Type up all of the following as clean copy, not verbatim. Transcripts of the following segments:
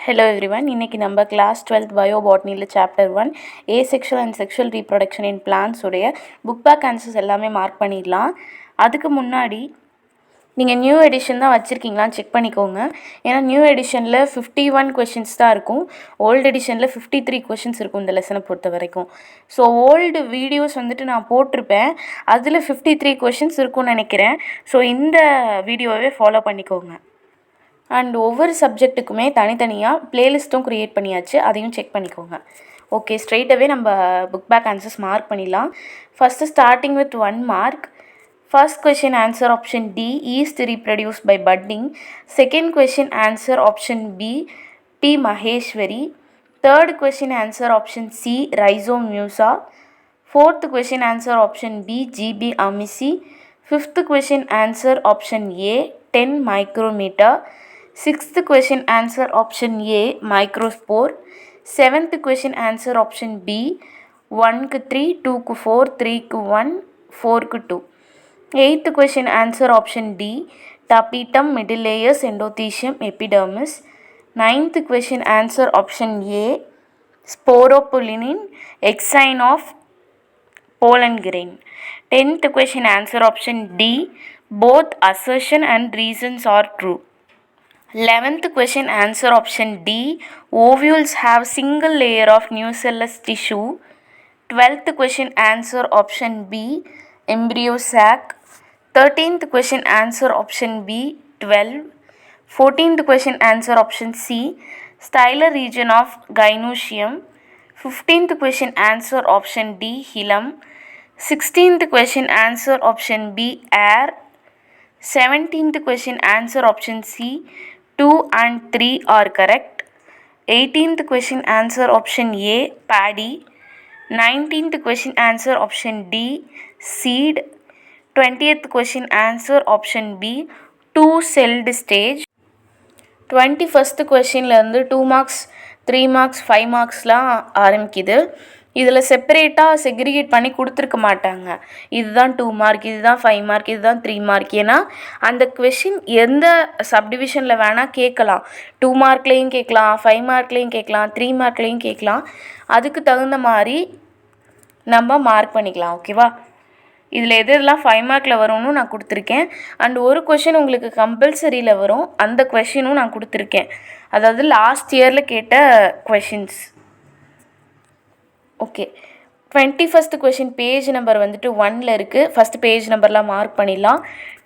Hello everyone, இன்னைக்கு நம்ம class 12th Botany chapter 1 Asexual and Sexual Reproduction in Plants உடைய book back answers எல்லாமே mark பண்ணிடலாம். அதுக்கு முன்னாடி நீங்கள் நியூ எடிஷன் தான் வச்சுருக்கீங்களான்னு செக் பண்ணிக்கோங்க. ஏன்னா நியூ எடிஷனில் 51 கொஷின்ஸ் தான் இருக்கும், ஓல்டு எடிஷனில் 53 கொஷின்ஸ் இருக்கும் இந்த லெசனை பொறுத்த வரைக்கும். ஸோ ஓல்டு வீடியோஸ் வந்துட்டு நான் போட்டிருப்பேன், அதில் 53 கொஷின்ஸ் இருக்கும்னு நினைக்கிறேன். ஸோ இந்த வீடியோவே ஃபாலோ பண்ணிக்கோங்க. அண்ட் ஒவ்வொரு சப்ஜெக்ட்டுக்குமே தனித்தனியாக ப்ளேலிஸ்ட்டும் க்ரியேட் பண்ணியாச்சு, அதையும் செக் பண்ணிக்கோங்க. ஓகே, ஸ்ட்ரெயிட்டாகவே நம்ம புக் பேக் ஆன்சர்ஸ் மார்க் பண்ணிடலாம். First starting with 1 mark. First question answer option D, yeast reproduce by budding. Second question answer option B, D Maheshwari. Third question answer option C, rhizome musa. Fourth question answer option B, G B Amici. Fifth question answer option A, 10 micrometre. Sixth question answer option A, microspore. Seventh question answer option B, 1 க்கு 3, 2 க்கு 4, 3 க்கு 1, 4 க்கு 2. Eighth question answer option D, tapetum, middle layers, endothecium, epidermis. Ninth question answer option A, sporopollenin, exine of pollen grain. 10th question answer option D, both assertion and reasons are true. 11th question answer option D, ovules have single layer of nucellus tissue. 12th question answer option B, embryo sac. 13th question answer option B, 12. 14th question answer option C, stylar region of gynoecium. 15th question answer option D, hilum. 16th question answer option B, air. 17th question answer option C, 2 and 3 are correct. 18th question answer option A, paddy. 19th question answer option D, seed. 20th question answer option B, 2-celled stage. 21st questionலேருந்து 2 marks 3 marks 5 marksலாம் ஆரம்பிக்குது. இதில் செப்பரேட்டாக segregate பண்ணி கொடுத்துருக்க மாட்டாங்க. இதுதான் 2 mark, இதுதான் 5 mark, இதுதான் 3 mark. ஏன்னா அந்த கொஷின் எந்த சப்டிவிஷனில் வேணால் கேட்கலாம். 2 மார்க்லேயும் கேட்கலாம், 5 மார்க்லேயும் கேட்கலாம், 3 மார்க்லேயும் கேட்கலாம். அதுக்கு தகுந்த மாதிரி நம்ம மார்க் பண்ணிக்கலாம். ஓகேவா? இதில் எதெல்லாம் 5 மார்க்கில் வரும்னு நான் கொடுத்துருக்கேன். அண்ட் ஒரு கொஷின் உங்களுக்கு கம்பல்சரியில் வரும், அந்த கொஷினும் நான் கொடுத்துருக்கேன். அதாவது லாஸ்ட் இயரில் கேட்ட questions. Okay, 21st question page number வந்துட்டு 1ல் இருக்குது. ஃபஸ்ட்டு பேஜ் நம்பர்லாம் மார்க் பண்ணிடலாம்.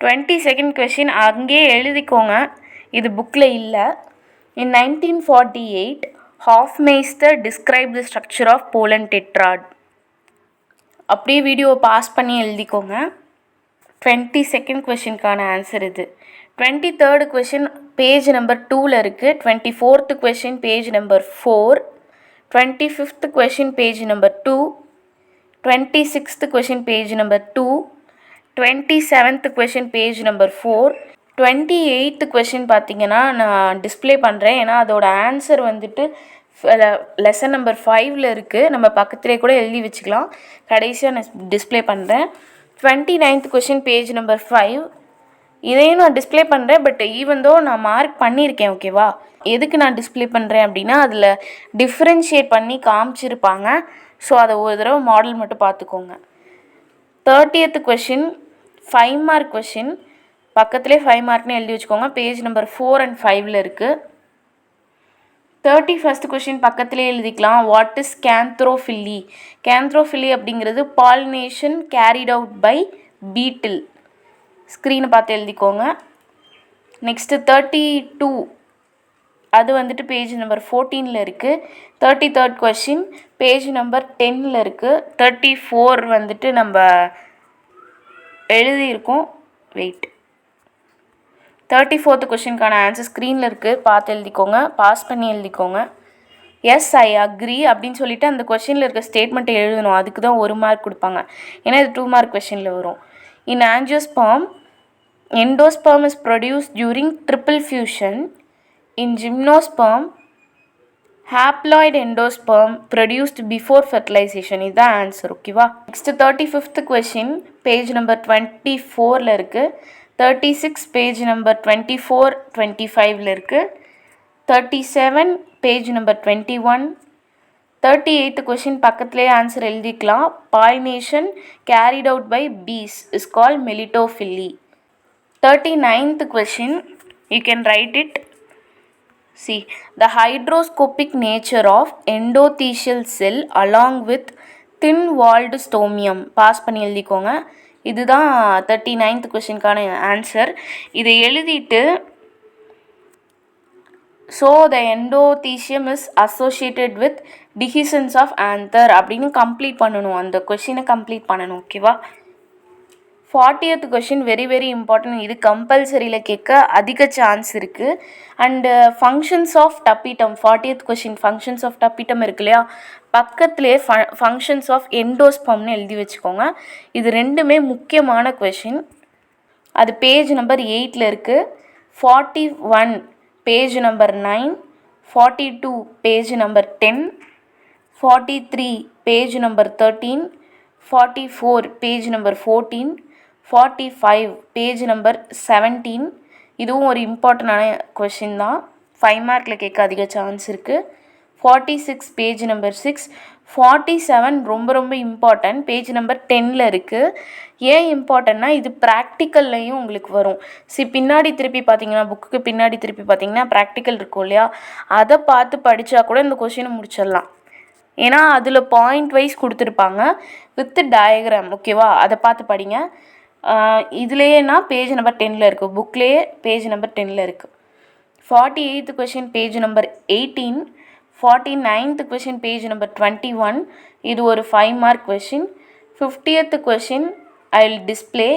22nd கொஷின் அங்கேயே எழுதிக்கோங்க, இது புக்கில் இல்லை. In 1948 Hofmeister describe the structure of pollen tetrad. அப்படியே வீடியோவை பாஸ் பண்ணி எழுதிக்கோங்க. 22nd கொஷினுக்கான ஆன்சர் இது. 23rd கொஷின் பேஜ் நம்பர் 2ல் இருக்குது. 24th question page number 4. 25th question page number 2. 26th question page number 2. 27th question page number 4. 28th question பார்த்தீங்கன்னா நான் display பண்ணுறேன், ஏன்னா அதோட ஆன்சர் வந்துட்டு லெசன் நம்பர் 5ல் இருக்குது. நம்ம பக்கத்துலேயே கூட எழுதி வச்சுக்கலாம். கடைசியாக நான் டிஸ்பிளே பண்ணுறேன். 29th question page number 5. இதையும் நான் டிஸ்பிளே பண்ணுறேன், பட் ஈவன் தோ நான் மார்க் பண்ணியிருக்கேன். ஓகேவா? எதுக்கு நான் டிஸ்பிளே பண்ணுறேன் அப்படின்னா அதில் டிஃப்ரென்ஷியேட் பண்ணி காமிச்சிருப்பாங்க. ஸோ அதை ஒரு தடவை மாடல் மட்டும் பார்த்துக்கோங்க. 30th கொஷின் 5 மார்க் கொஷின், பக்கத்துலேயே 5 மார்க்னு எழுதி வச்சுக்கோங்க. பேஜ் நம்பர் 4 and 5ல் இருக்குது. 31st கொஷின் பக்கத்துலேயே எழுதிக்கலாம். What is கேந்த்ரோஃபில்லி? கேந்த்ரோஃபில்லி அப்படிங்கிறது பாலினேஷன் கேரிட் அவுட் பை பீட்டில். ஸ்க்ரீனை பார்த்து எழுதிக்கோங்க. நெக்ஸ்ட்டு 32, அது வந்துட்டு பேஜ் நம்பர் 14ல் இருக்குது. 33rd கொஷின் பேஜ் நம்பர் 10ல் இருக்குது. 34 வந்துட்டு நம்ம எழுதியிருக்கோம். வெயிட், 34th கொஷினுக்கான ஆன்சர் ஸ்க்ரீனில் இருக்குது, பார்த்து எழுதிக்கோங்க, பாஸ் பண்ணி எழுதிக்கோங்க. எஸ் ஐ அக்ரி அப்படின்னு சொல்லிவிட்டு அந்த கொஷினில் இருக்க ஸ்டேட்மெண்ட்டை எழுதணும். அதுக்கு தான் 1 மார்க் கொடுப்பாங்க, ஏன்னா இது 2 மார்க் கொஷினில் வரும். இன் angiosperm, endosperm is produced during triple fusion. In gymnosperm, haploid endosperm produced before fertilization. இதுதான் ஆன்சர். ஓகேவா? Next 35th question page number 24ல் இருக்குது. 36 பேஜ் நம்பர் 24 25ல் இருக்குது. 37 பேஜ் நம்பர் 21. 38th கொஷின் பக்கத்துலேயே ஆன்சர் எழுதிக்கலாம். Pollination carried out by bees is called melittophily. 39th question, you can write it. See, the hygroscopic nature of endothelial cell along with thin walled stomium. Pause பண்ணி எழுதிக்கோங்க. இதுதான் 39th கொஷினுக்கான answer. இதை எழுதிட்டு so the endothecium is associated with dehiscence of anther அப்படின்னு complete பண்ணணும். அந்த கொஷினை கம்ப்ளீட் பண்ணணும். ஓகேவா? 40th question very very important. இது கம்பல்சரியில் கேட்க அதிக சான்ஸ் இருக்குது. And functions of tapetum 40th question functions of tapetum இருக்கு இல்லையா, பக்கத்துலேயே ஃபங்க்ஷன்ஸ் ஆஃப் எண்டோஸ்பம்னு எழுதி வச்சுக்கோங்க. இது ரெண்டுமே முக்கியமான கொஷின். அது பேஜ் நம்பர் 8ல் இருக்குது. 41 page number 9, 42 page number 10, 43 page number 13, 44 page number 14, 45 page number 17. இதுவும் ஒரு இம்பார்ட்டண்டான கொஷின் தான். 5 மார்க்கில் கேட்க அதிக சான்ஸ் இருக்குது. 46 பேஜ் நம்பர் 6, 47 ரொம்ப ரொம்ப இம்பார்ட்டன்ட். பேஜ் நம்பர் 10ல் இருக்குது. ஏன் இம்பார்ட்டன்னா இது ப்ராக்டிக்கல்லையும் உங்களுக்கு வரும். பின்னாடி திருப்பி பார்த்தீங்கன்னா, புக்குக்கு பின்னாடி திருப்பி பார்த்தீங்கன்னா ப்ராக்டிக்கல் இருக்கும் இல்லையா, அதை பார்த்து படித்தா கூட இந்த கொஷினை முடிச்சிடலாம். ஏன்னா அதில் பாயிண்ட் வைஸ் கொடுத்துருப்பாங்க வித் டயக்ராம். ஓகேவா? அதை பார்த்து படிங்க. இதுலேயேனா பேஜ் நம்பர் 10ல் இருக்குது, புக்லேயே பேஜ் நம்பர் 10ல் இருக்குது. 48th question page number 18, 49th question page number 21. இது ஒரு 5 mark question. 50th question I will display.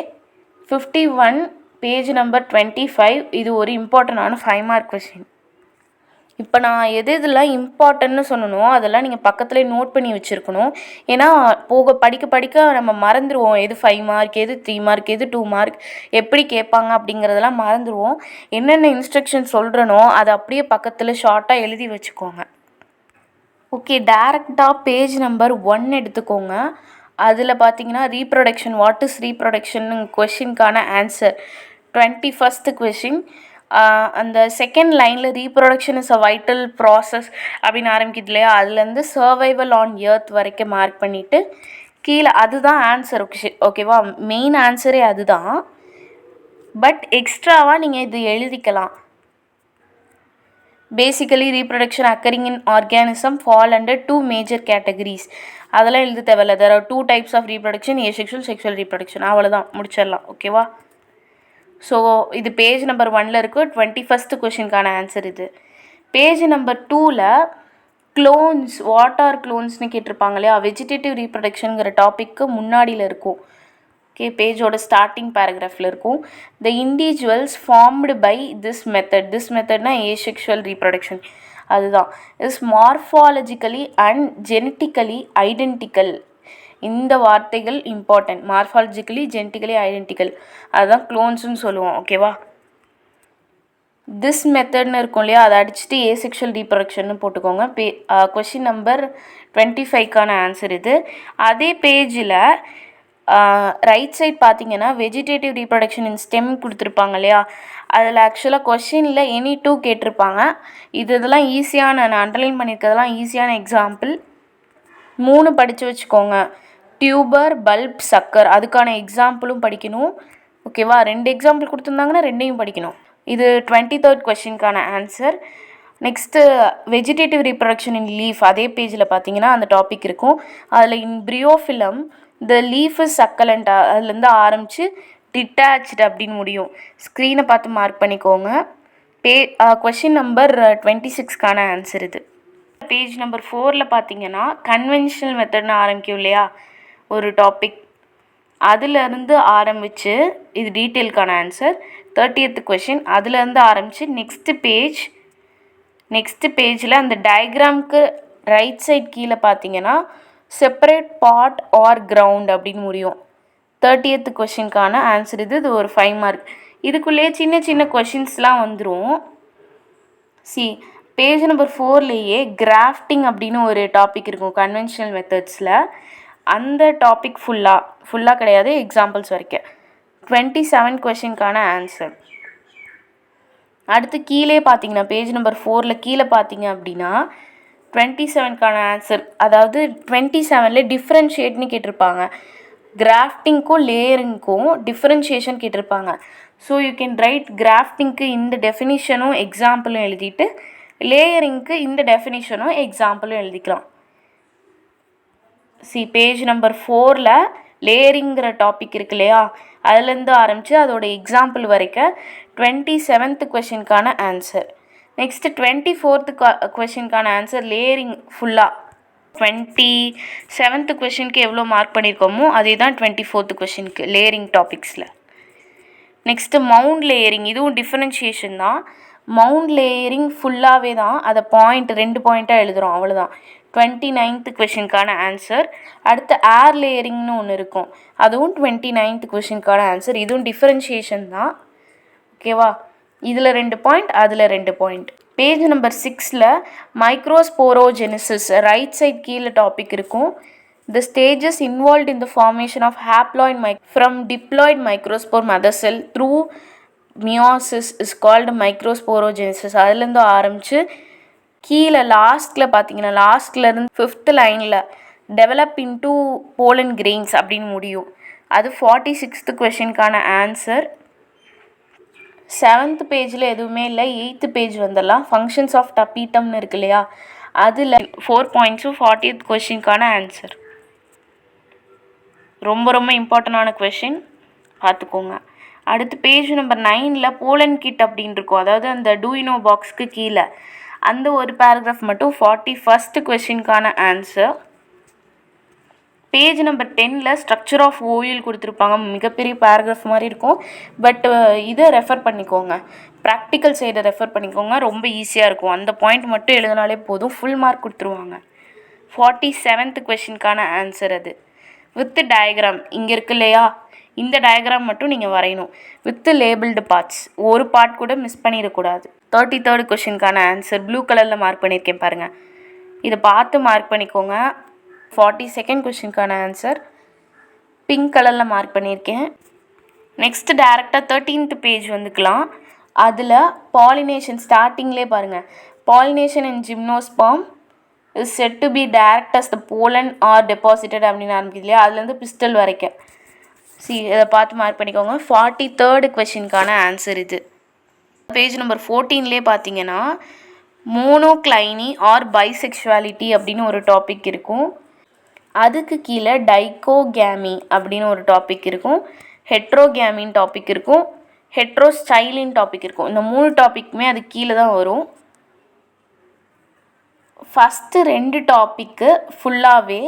51 page number 25. இது ஒரு இம்பார்ட்டண்டான 5 மார்க் கொஷின். இப்போ நான் எதெல்லாம் இம்பார்ட்டன்ட்னு சொன்னனோ அதெல்லாம் நீங்கள் பக்கத்துலேயே நோட் பண்ணி வச்சுருக்கணும். ஏன்னா படிக்க படிக்க நம்ம மறந்துடுவோம். எது 5 மார்க், எது 3 மார்க், எது 2 மார்க், எப்படி கேட்பாங்க அப்படிங்கிறதெல்லாம் மறந்துடுவோம். என்னென்ன இன்ஸ்ட்ரக்ஷன் சொல்கிறனோ அதை அப்படியே பக்கத்தில் ஷார்ட்டாக எழுதி வச்சுக்கோங்க. ஓகே, டேரெக்டாக பேஜ் நம்பர் 1 எடுத்துக்கோங்க. அதில் பார்த்தீங்கன்னா ரீப்ரொடக்ஷன், வாட் இஸ் ரீப்ரொடக்ஷன் கொஷினுக்கான ஆன்சர் 21st கொஷின். அந்த செகண்ட் லைனில் reproduction is a vital process அப்படின்னு ஆரம்பிக்குது இல்லையா, அதுலேருந்து சர்வைவல் ஆன் எர்த் வரைக்கும் மார்க் பண்ணிவிட்டு கீழே அதுதான் ஆன்சர். ஓகேவா? மெயின் ஆன்சரே அதுதான். பட் எக்ஸ்ட்ராவாக நீங்கள் இது எழுதிக்கலாம். Basically reproduction occurring in organism fall under 2 major categories. அதெல்லாம் எழுத தேவையில்ல. There are 2 types of reproduction, asexual, sexual reproduction. அவ்வளோதான், முடிச்சிடலாம். ஓகேவா? ஸோ இது பேஜ் நம்பர் 1ல் இருக்குது. 21st கொஷினுக்கான ஆன்சர் இது. பேஜ் நம்பர் 2ல் க்ளோன்ஸ், வாட் ஆர் க்ளோன்ஸ்னு கேட்டிருப்பாங்க இல்லையா, வெஜிடேட்டிவ் ரீப்ரொடக்ஷனுங்கிற டாப்பிக்கு முன்னாடியில் இருக்கும். ஓகே, பேஜோட ஸ்டார்டிங் பேராகிராஃபில் இருக்கும். The individuals formed by this மெத்தட்னா ஏசெக்ஷுவல் ரீப்ரொடக்ஷன். அதுதான். Is morphologically and genetically identical. இந்த வார்த்தைகள் இம்பார்ட்டன்ட். மார்ஃபாலஜிக்கலி, ஜெனட்டிக்கலி ஐடென்டிக்கல், அதுதான் க்ளோன்ஸ்னு சொல்லுவோம். ஓகேவா? திஸ் மெத்தட்னு இருக்கும் இல்லையா, அதை அடிச்சுட்டு ஏசெக்ஷுவல் ரீப்ரொடக்ஷன் போட்டுக்கோங்க. கொஷின் நம்பர் 25க்கான ஆன்சர் இது. அதே பேஜில் ரைட் சைட் பார்த்தீங்கன்னா வெஜிடேட்டிவ் ரீப்ரொடக்ஷன் இன் ஸ்டெம் கொடுத்துருப்பாங்க இல்லையா, அதில் ஆக்சுவலாக கொஷினில் எனி 2 கேட்டிருப்பாங்க. இதெல்லாம் ஈஸியான, நான் அண்டர்லைன் பண்ணியிருக்கிறதெல்லாம் ஈஸியான எக்ஸாம்பிள். 3 படித்து வச்சுக்கோங்க. டியூபர், பல்ப், சக்கர், அதுக்கான எக்ஸாம்பிளும் படிக்கணும். ஓகேவா? 2 எக்ஸாம்பிள் கொடுத்துருந்தாங்கன்னா 2ஐயும் படிக்கணும். இது 23rd கொஷினுக்கான answer. Next vegetative reproduction in leaf, அதே பேஜில் பார்த்தீங்கன்னா அந்த டாபிக் இருக்கும். அதில் இன் பிரியோஃபிலம் த லீஃப் இஸ் சக்கலண்ட், அதுலேருந்து ஆரம்பித்து டிட்டாச்டு அப்படின்னு முடியும். ஸ்க்ரீனை பார்த்து மார்க் பண்ணிக்கோங்க. கொஷின் நம்பர் 26க்கான ஆன்சர் இது. பேஜ் நம்பர் 4ல் பார்த்தீங்கன்னா கன்வென்ஷனல் மெத்தட்னு ஆரம்பிக்கும் இல்லையா ஒரு டாபிக், அதுலேருந்து ஆரம்பித்து இது டீட்டெயிலுக்கான ஆன்சர். 30th கொஷின் அதுலேருந்து ஆரம்பித்து நெக்ஸ்ட்டு பேஜில் அந்த டயக்ராம்க்கு ரைட் சைட் கீழே பார்த்தீங்கன்னா செப்பரேட் பார்ட் ஆர் கிரவுண்ட் அப்படின்னு முடியும். 30th கொஷினுக்கான ஆன்சர் இது. இது ஒரு 5 மார்க். இதுக்குள்ளேயே சின்ன சின்ன கொஷின்ஸ்லாம் வந்துடும். பேஜ் நம்பர் 4லேயே கிராஃப்டிங் அப்படின்னு ஒரு டாபிக் இருக்கும் கன்வென்ஷனல் மெத்தட்ஸில். அந்த டாபிக் ஃபுல்லாக கிடையாது, எக்ஸாம்பிள்ஸ் வரைக்கும். 27 கொஷினுக்கான ஆன்சர். அடுத்து கீழே பார்த்தீங்கன்னா பேஜ் நம்பர் 4ல் கீழே பார்த்தீங்க அப்படின்னா 27க்கான ஆன்சர், அதாவது 27ல் டிஃப்ரென்ஷியேட்னு கேட்டிருப்பாங்க. கிராஃப்டிங்க்கும் லேயரிங்க்கும் டிஃப்ரென்ஷியேஷன் கேட்டிருப்பாங்க. ஸோ யூ கேன் ரைட் கிராஃப்டிங்க்கு இந்த டெஃபினிஷனும் எக்ஸாம்பிளும் எழுதிட்டு லேயரிங்க்கு இந்த டெஃபினிஷனும் எக்ஸாம்பிளும் எழுதிக்கலாம். பேஜ் நம்பர் 4ல் லேயரிங்கிற டாபிக் இருக்கு இல்லையா, அதுலேருந்து ஆரம்பித்து அதோட எக்ஸாம்பிள் வரைக்கும் 27th கொஷினுக்கான ஆன்சர். நெக்ஸ்ட்டு 24th கொஷினுக்கான ஆன்சர் லேயரிங் ஃபுல்லாக 27th கொஷினுக்கு எவ்வளோ மார்க் பண்ணியிருக்கோமோ அதே தான் 24th கொஷினுக்கு லேயரிங் டாபிக்ஸில். நெக்ஸ்ட்டு மவுண்ட் லேயரிங், இதுவும் டிஃப்ரென்ஷியேஷன் தான். மவுண்ட் லேயரிங் ஃபுல்லாகவே தான், அதை பாயிண்ட் 2 பாயிண்ட்டாக எழுதுகிறோம், அவ்வளோதான். 29th கொஷினுக்கான answer. அடுத்து ஏர் லேயரிங்னு ஒன்று இருக்கும், அதுவும் 29th கொஷினுக்கான ஆன்சர். இதுவும் டிஃப்ரென்ஷியேஷன் தான். ஓகேவா, இதில் 2 பாயிண்ட், அதில் 2 பாயிண்ட். பேஜ் நம்பர் 6ல் மைக்ரோஸ்போரோஜெனிசிஸ் ரைட் சைட் கீழே டாபிக் இருக்கும். The stages involved in the formation of haploid from diploid microspore mother cell through meiosis is called microsporogenesis. அதுலேருந்து ஆரம்பித்து கீழே லாஸ்ட்டில் பார்த்தீங்கன்னா லாஸ்ட்லேருந்து 5th லைனில் டெவலப் இன்டூ போலன் கிரெயின்ஸ் அப்படின்னு முடியும். அது 46th கொஷினுக்கான ஆன்சர். 7th பேஜில் எதுவுமே இல்லை, 8th பேஜ் வந்துடலாம். ஃபங்க்ஷன்ஸ் ஆஃப் டப்பீட்டம்னு இருக்கு இல்லையா, அதில் 4 பாயிண்ட்ஸும் 40th கொஷினுக்கான ஆன்சர். ரொம்ப ரொம்ப இம்பார்ட்டண்டான கொஷின், பார்த்துக்கோங்க. அடுத்து பேஜ் நம்பர் 9ல் போலன் கிட் அப்படின்னு இருக்கும், அதாவது அந்த டூயினோ பாக்ஸ்க்கு கீழே அந்த ஒரு பேராகிராஃப் மட்டும் 41st கொஷினுக்கான ஆன்சர். பேஜ் நம்பர் 10ல் ஸ்ட்ரக்சர் ஆஃப் ஓயில் கொடுத்துருப்பாங்க, மிகப்பெரிய பேராகிராஃப் மாதிரி இருக்கும். பட் இதை ரெஃபர் பண்ணிக்கோங்க, ப்ராக்டிக்கல் சைடை ரெஃபர் பண்ணிக்கோங்க, ரொம்ப ஈஸியாக இருக்கும். அந்த பாயிண்ட் மட்டும் எழுதினாலே போதும், ஃபுல் மார்க் கொடுத்துருவாங்க. 47th கொஷினுக்கான ஆன்சர் அது. வித் டயக்ராம் இங்கே இருக்கு இல்லையா, இந்த டயக்ராம் மட்டும் நீங்கள் வரையணும். வித் லேபிள்டு பார்ட்ஸ், ஒரு பார்ட் கூட மிஸ் பண்ணிடக்கூடாது. 33rd கொஷினுக்கான ஆன்சர் ப்ளூ கலரில் மார்க் பண்ணியிருக்கேன் பாருங்கள், இதை பார்த்து மார்க் பண்ணிக்கோங்க. 42nd கொஷினுக்கான ஆன்சர் பிங்க் கலரில் மார்க் பண்ணியிருக்கேன். நெக்ஸ்ட்டு டேரெக்டாக 13th பேஜ் வந்துக்கலாம். அதில் பாலினேஷன் ஸ்டார்டிங்லேயே பாருங்கள், pollination in gymnosperm is said to be direct as the pollen or deposited அப்படின்னு ஆரம்பிக்குது இல்லையா, அதுலேருந்து பிஸ்டல் வரைக்கும். இதை பார்த்து மார்க் பண்ணிக்கோங்க. 43rd கொஷினுக்கான ஆன்சர் இது. பேஜ் நம்பர் 14லே பார்த்தீங்கன்னா மோனோக்ளைனி ஆர் பைசெக்சுவாலிட்டி அப்படின்னு ஒரு டாபிக் இருக்கும். அதுக்கு கீழே டைகோகேமி அப்படின்னு ஒரு டாபிக் இருக்கும், ஹெட்ரோகேமின் டாபிக் இருக்கும், ஹெட்ரோஸ்டைலின் டாபிக் இருக்கும். இந்த 3 டாப்பிக்குமே அது கீழே தான் வரும். ஃபஸ்ட்டு 2 டாப்பிக்கு ஃபுல்லாகவே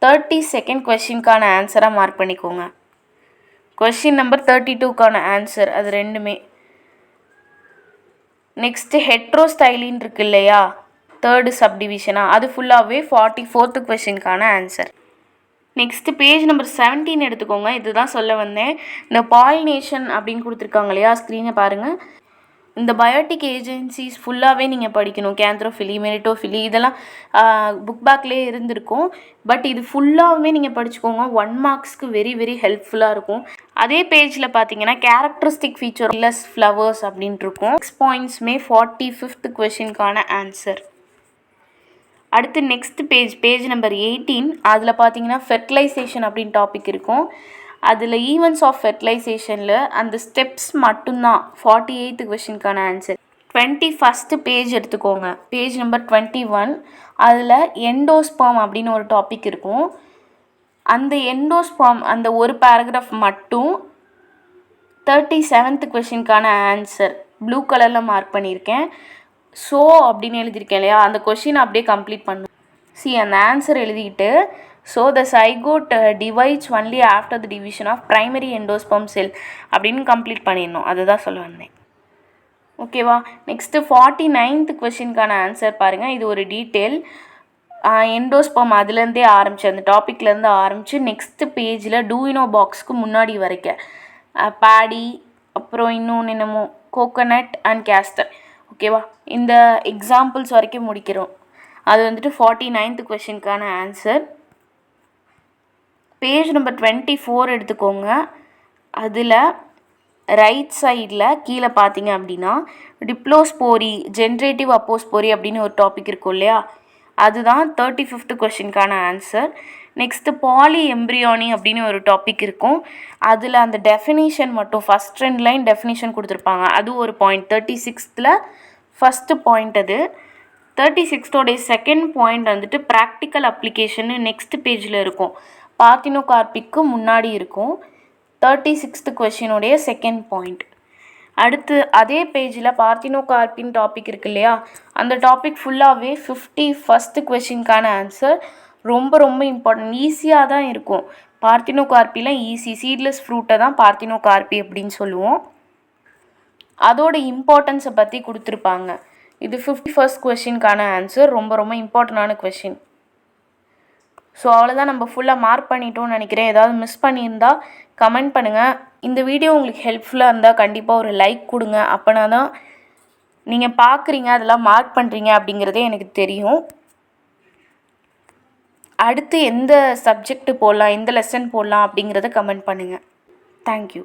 32nd கொஷினுக்கான ஆன்சராக மார்க் பண்ணிக்கோங்க. கொஷின் நம்பர் 32க்கான ஆன்சர் அது ரெண்டுமே. நெக்ஸ்ட்டு ஹெட்ரோஸ்டைலின் இருக்கு இல்லையா, 3rd சப்டிவிஷனாக, அது ஃபுல்லாகவே 44th கொஷினுக்கான ஆன்சர். நெக்ஸ்ட்டு பேஜ் நம்பர் 17 எடுத்துக்கோங்க. இதுதான் சொல்ல வந்தேன். இந்த பாலினேஷன் அப்படின்னு கொடுத்துருக்காங்க இல்லையா, ஸ்க்ரீனை பாருங்கள். இந்த பயோட்டிக் ஏஜென்சிஸ் ஃபுல்லாகவே நீங்கள் படிக்கணும். கேந்த்ரோஃபிலி, மெரிட்டோஃபிலி, இதெல்லாம் புக் பேக்லேயே இருந்திருக்கும். பட் இது ஃபுல்லாகவே நீங்கள் படிச்சுக்கோங்க, 1 மார்க்ஸ்க்கு வெரி வெரி ஹெல்ப்ஃபுல்லாக இருக்கும். அதே பேஜில் பார்த்தீங்கன்னா கேரக்டரிஸ்டிக் ஃபீச்சர் லெஸ் ஃப்ளவர்ஸ் அப்படின்ட்டு இருக்கும். 6 பாயிண்ட்ஸுமே 45th கொஷினுக்கான ஆன்சர். அடுத்து நெக்ஸ்ட் பேஜ் நம்பர் 18, அதில் பார்த்தீங்கன்னா ஃபெர்டிலைசேஷன் அப்படின்னு டாபிக் இருக்கும். அதில் ஈவெண்ட்ஸ் ஆஃப் ஃபெர்டிலைசேஷனில் அந்த ஸ்டெப்ஸ் மட்டும்தான் 48th கொஷினுக்கான ஆன்சர். 21st பேஜ் எடுத்துக்கோங்க, பேஜ் நம்பர் 21. அதில் எண்டோஸ்பர்ம் அப்படின்னு ஒரு டாபிக் இருக்கும். அந்த எண்டோஸ்பர்ம் அந்த ஒரு பேராகிராஃப் மட்டும் 37th கொஷினுக்கான ஆன்சர் ப்ளூ கலரில் மார்க் பண்ணியிருக்கேன். ஸோ அப்படின்னு எழுதியிருக்கேன் இல்லையா, அந்த கொஷின் அப்படியே கம்ப்ளீட் பண்ணும். அந்த ஆன்சர் எழுதிக்கிட்டு so the zygote divides only after the division of primary endosperm cell அப்படின்னு கம்ப்ளீட் பண்ணிடணும். அதுதான் சொல்ல வந்தேன். ஓகேவா. நெக்ஸ்ட்டு 49th கொஷினுக்கான ஆன்சர் பாருங்கள். இது ஒரு டீட்டெயில். எண்டோஸ்பர்ம் அதுலேருந்தே ஆரம்பிச்சு, அந்த டாப்பிக்லேருந்து ஆரம்பித்து நெக்ஸ்ட்டு பேஜில் டூயினோ பாக்ஸ்க்கு முன்னாடி வரைக்கும் பேடி, அப்புறம் இன்னொன்று என்னமோ கோகோனட் அண்ட் கேஸ்டர். ஓகேவா, இந்த எக்ஸாம்பிள்ஸ் வரைக்கும் முடிக்கிறோம். அது வந்துட்டு 49th கொஷினுக்கான ஆன்சர். பேஜ் நம்பர் 24 எடுத்துக்கோங்க. அதில் ரைட் சைடில் கீழே பார்த்தீங்க அப்படின்னா டிப்ளோஸ்போரி, ஜென்ரேட்டிவ் அப்போஸ்போரி அப்படின்னு ஒரு டாபிக் இருக்கும் இல்லையா, அதுதான் 35th கொஷினுக்கான ஆன்சர். நெக்ஸ்ட்டு பாலி எம்ப்ரியானி அப்படின்னு ஒரு டாபிக் இருக்கும். அதில் அந்த டெஃபினிஷன் மட்டும் ஃபஸ்ட் 2 லைன் டெஃபினிஷன் கொடுத்துருப்பாங்க. அது ஒரு பாயிண்ட். 36th ஃபஸ்ட்டு பாயிண்ட் அது. 36th செகண்ட் பாயிண்ட் வந்துட்டு ப்ராக்டிக்கல் அப்ளிகேஷன் நெக்ஸ்ட் பேஜில் இருக்கும். பார்த்தினோகார்பிக்கு முன்னாடி இருக்கும். 36th கொஷினுடைய second point. அடுத்து அதே பேஜில் பார்த்தினோகார்பின் டாபிக் இருக்கு இல்லையா, அந்த டாபிக் ஃபுல்லாகவே 51st கொஷினுக்கான ஆன்சர். ரொம்ப ரொம்ப இம்பார்ட்டன்ட், ஈஸியாக தான் இருக்கும். பார்த்தினோகார்பியில் ஈஸி, சீட்லெஸ் ஃப்ரூட்டை தான் பார்த்தினோகார்பி அப்படின்னு சொல்லுவோம். அதோட இம்பார்ட்டன்ஸை பற்றி கொடுத்துருப்பாங்க. இது 51st கொஷினுக்கான ஆன்சர். ரொம்ப ரொம்ப இம்பார்ட்டண்டான கொஷின். ஸோ அவ்வளோதான், நம்ம ஃபுல்லாக மார்க் பண்ணிட்டோம்னு நினைக்கிறேன். ஏதாவது மிஸ் பண்ணியிருந்தால் கமெண்ட் பண்ணுங்கள். இந்த வீடியோ உங்களுக்கு ஹெல்ப்ஃபுல்லாக இருந்தால் கண்டிப்பாக ஒரு லைக் கொடுங்க. அப்போனா தான் நீங்கள் பார்க்குறீங்க, அதெல்லாம் மார்க் பண்ணுறீங்க அப்படிங்கிறதே எனக்கு தெரியும். அடுத்து எந்த சப்ஜெக்ட் போடலாம், எந்த லெசன் போடலாம் அப்படிங்கிறத கமெண்ட் பண்ணுங்கள். தேங்க்யூ.